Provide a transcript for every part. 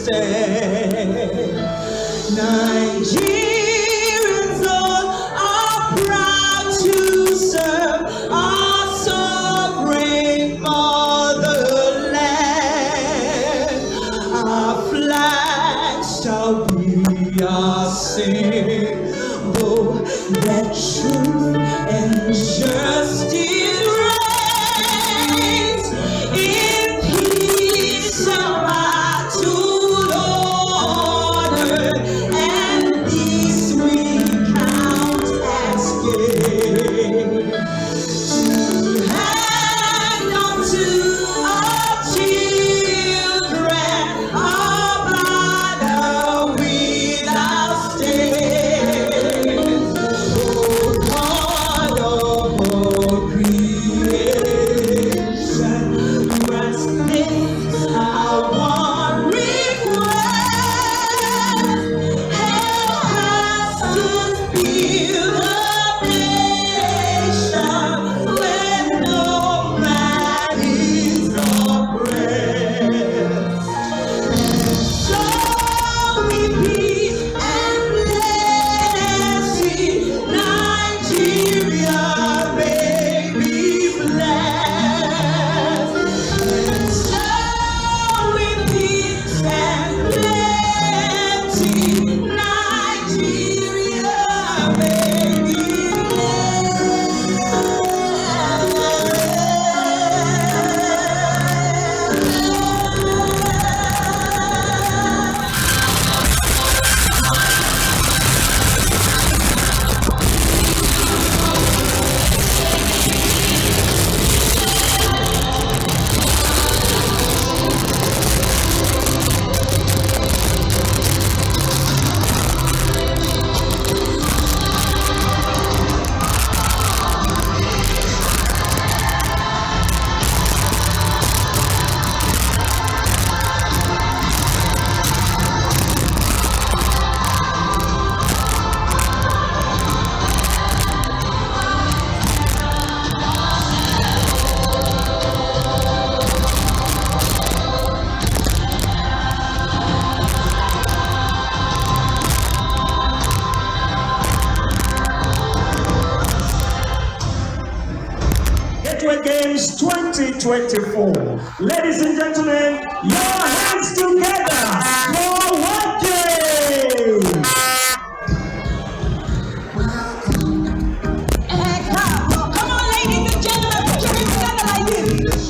stand. Nigerians all are proud to serve our sovereign motherland. Our flag shall be our symbol that truth and justice reigns. In peace shall rise to order, and these we count as gain. To hang on to our children, our banner without stain. Oh, God of all creation, grant this our one request. Help us to build a nation where no man is oppressed. Show me peace and blessing. Nigeria may be blessed. Show me peace and blessing. Nigeria may be Gateway Games 2024. Ladies and gentlemen, your hands together for one game. Come on, ladies and gentlemen, put your hands together like this.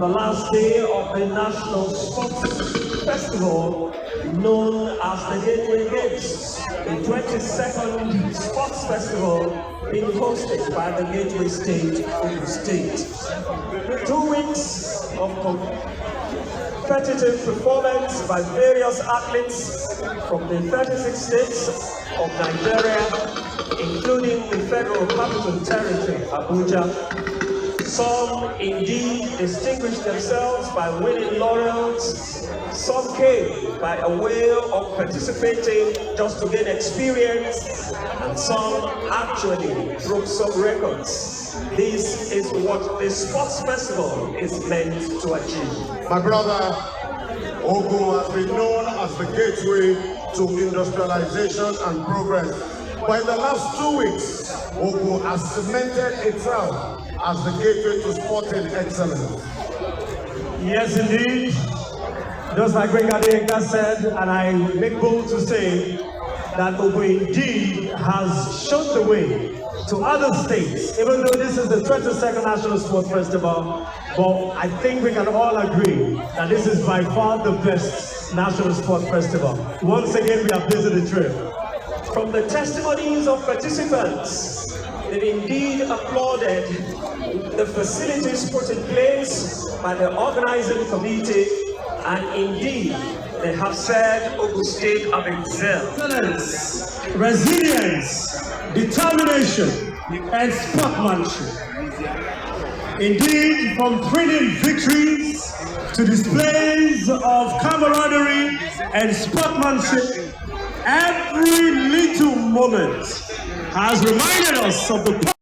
the last day of the National Sports Festival known as the Gateway Games, the 22nd Sports Festival being hosted by the Gateway State, Ogun State. 2 weeks of competitive performance by various athletes from the 36 states of Nigeria, including the Federal Capital Territory, Abuja. Some indeed distinguished themselves by winning laurels. Some came by a way of participating just to gain experience, and some actually broke some records. This is what the sports festival is meant to achieve. My brother, Ogun has been known as the gateway to industrialization and progress. But in the last 2 weeks, Ogun has cemented itself as the gateway to sporting excellence. Yes, indeed. Just like Brigadier said, and I make bold to say that Ogun indeed has shown the way to other states, even though this is the 22nd National Sports Festival. But I think we can all agree that this is by far the best National Sports Festival. Once again, we have blazed the trail. From the testimonies of participants, they indeed applauded the facilities put in place by the organizing committee, and indeed, they have said Ogun State have excelled. Excellence, resilience, determination, and sportsmanship. Indeed, from thrilling victories to displays of camaraderie and sportsmanship, every little moment has reminded us of the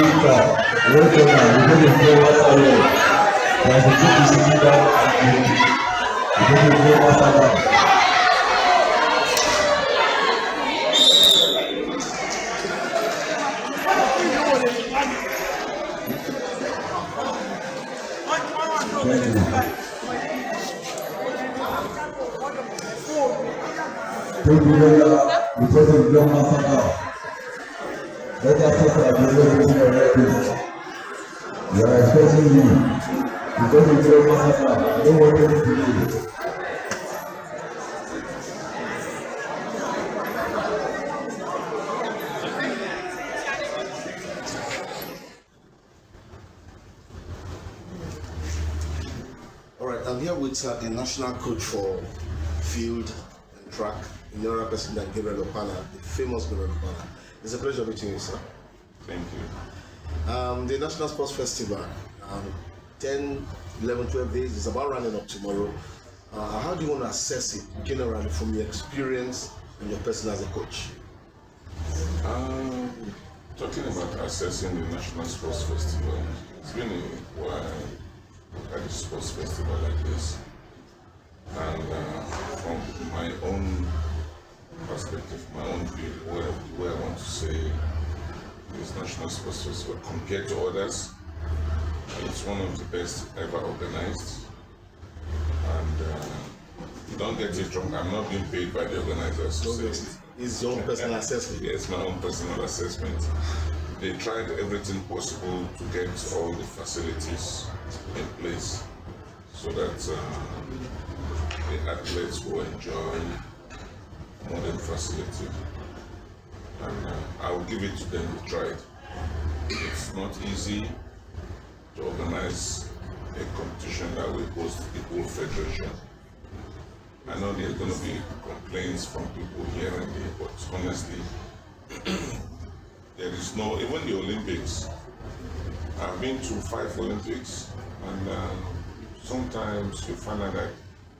All right, I'm here with the national coach for field and track, the other person than Gabriel Opana, the famous Gabriel Opana. It's a pleasure meeting you, sir. Thank you. The National Sports Festival, 10, 11, 12 days, is about running up tomorrow. How do you want to assess it generally from your experience and your person as a coach? Talking about assessing the National Sports Festival, it's been a while at a sports festival like this. And from my own perspective, my own view, where I want to say this National Sports Festival compared to others, it's one of the best ever organized. And don't get it wrong, I'm not being paid by the organizers to say it. It's your own personal assessment. Yes, my own personal assessment. They tried everything possible to get all the facilities in place so that the athletes will enjoy modern facility. And I will give it to them, they tried. It's not easy to organize a competition that will host the whole federation. I know there are going to be complaints from people here and there, but honestly, there is no, even the Olympics, I've been to 5 Olympics, and sometimes you find out that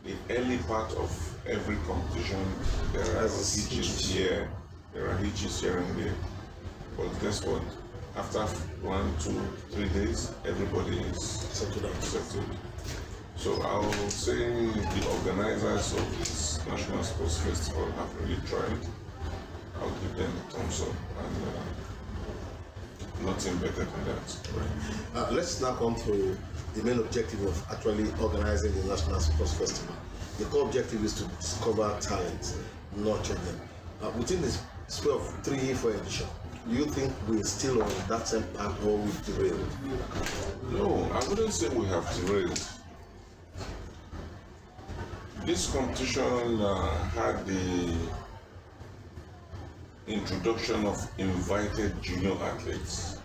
the early part of every competition, there are hitches here, there are hitches here and there. But guess what? After 1, 2, 3 days, everybody is settled. So I will say the organizers of this National Sports Festival have really tried. I'll give them a thumbs up, and nothing better than that. Right. Let's now come to the main objective of actually organizing the National Sports Festival. The core objective is to discover talent, nurture them. Within this sphere of 3-4 edition, do you think we're still on that same path or we've derailed? No, I wouldn't say we have derailed. This competition had the introduction of invited junior athletes.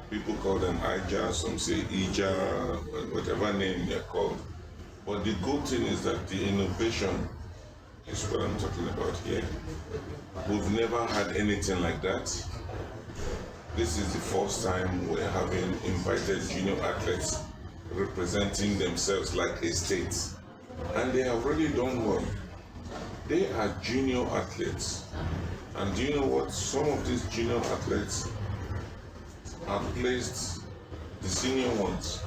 People call them IJA, some say IJA, whatever name they're called. But the good thing is that the innovation is what I'm talking about here. We've never had anything like that. This is the first time we're having invited junior athletes representing themselves like a state. And they have really done well. They are junior athletes. And do you know what? Some of these junior athletes have placed the senior ones.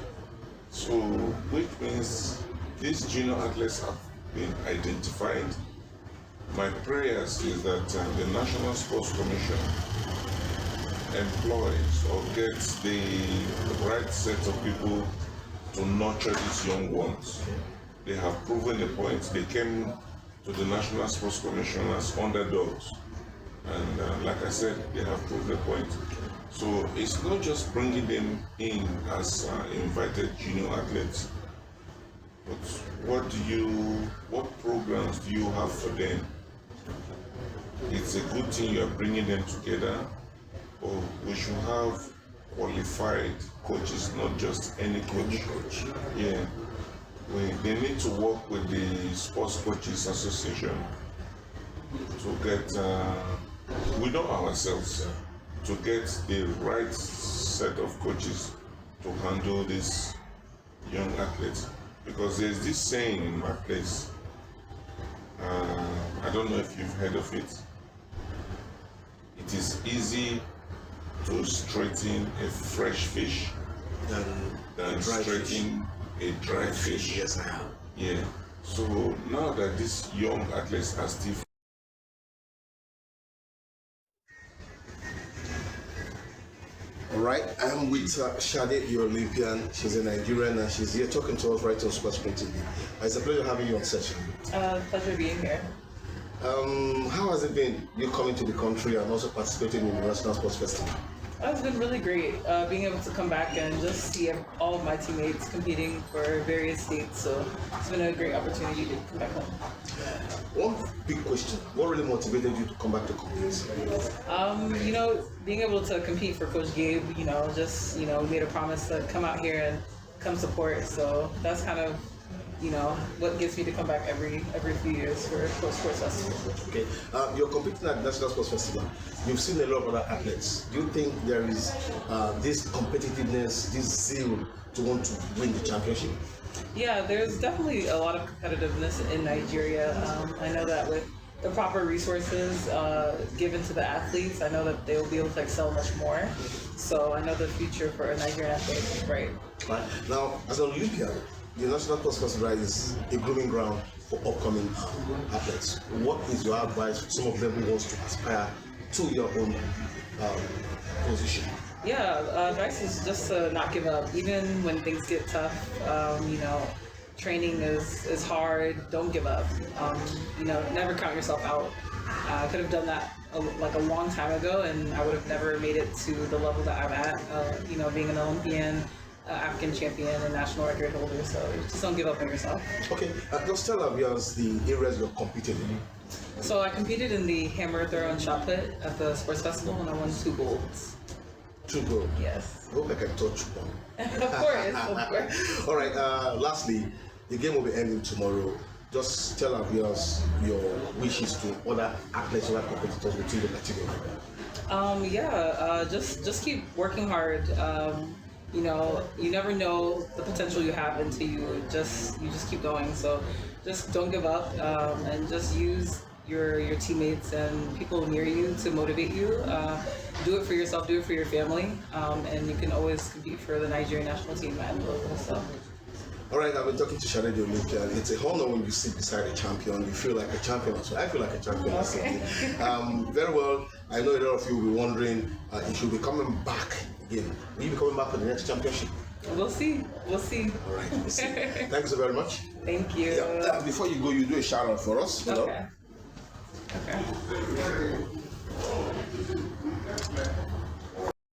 So, which means these junior athletes have been identified. My prayers is that the National Sports Commission employs or gets the right set of people to nurture these young ones. They have proven the point. They came to the National Sports Commission as underdogs. And like I said, they have proved the point. So it's not just bringing them in as invited junior athletes, but what programs do you have for them? It's a good thing you are bringing them together, or we should have qualified coaches, not just any coach. Yeah. They need to work with the Sports Coaches Association to get, we know ourselves, to get the right set of coaches to handle these young athletes. Because there's this saying in my place, I don't know if you've heard of it. It is easy to straighten a fresh fish than straightening a dry fish. Yes, I have. Yeah. So now that these young athletes are still All right, I'm with Shade, the Olympian. She's a Nigerian and she's here talking to us right on Sports Print TV. It's a pleasure having you on session. Pleasure being here. How has it been, you coming to the country and also participating in the National Sports Festival? It's been really great being able to come back and just see all of my teammates competing for various states. So it's been a great opportunity to come back home. One big question, what really motivated you to come back to compete? You know, being able to compete for Coach Gabe, you know, just, you know, made a promise to come out here and come support. So that's kind of, you know, what gets me to come back every few years for Sports Festival. Okay, you're competing at the National Sports Festival. You've seen a lot of other athletes. Do you think there is this competitiveness, this zeal to want to win the championship? Yeah, there's definitely a lot of competitiveness in Nigeria. I know that with the proper resources given to the athletes, I know that they will be able to excel much more. So I know the future for a Nigerian athlete is bright. Right. Now, as an Olympian, the National Sports Festival is a grooming ground for upcoming athletes. What is your advice for some of them who wants to aspire to your own position? Yeah, advice is just to not give up, even when things get tough. You know, training is hard. Don't give up. You know, never count yourself out. I could have done that like a long time ago, and I would have never made it to the level that I'm at. You know, being an Olympian, African champion, and national record holder. So just don't give up on yourself. Okay, just tell our viewers the areas you're competing in. So I competed in the hammer throw and shot put at the sports festival, and I won 2 golds. 2 gold. Yes. I hope I can touch one. Of course. All right. Lastly, the game will be ending tomorrow. Just tell our viewers your wishes to other athletes or other competitors within the category. Just keep working hard. You know, you never know the potential you have until you just keep going. So just don't give up, and just use your teammates and people near you to motivate you. Do it for yourself, do it for your family, and you can always compete for the Nigerian national team at the level. So. All right, I've been talking to Shade the Olympian. It's a honor when you sit beside a champion. You feel like a champion as well. I feel like a champion as well. Very well. I know a lot of you will be wondering if you'll be coming back again. Will you be coming back for the next championship? We'll see. We'll see. All right, we'll see. Thank you so very much. Thank you. Yeah. Before you go, you do a shout out for us. You know? Okay.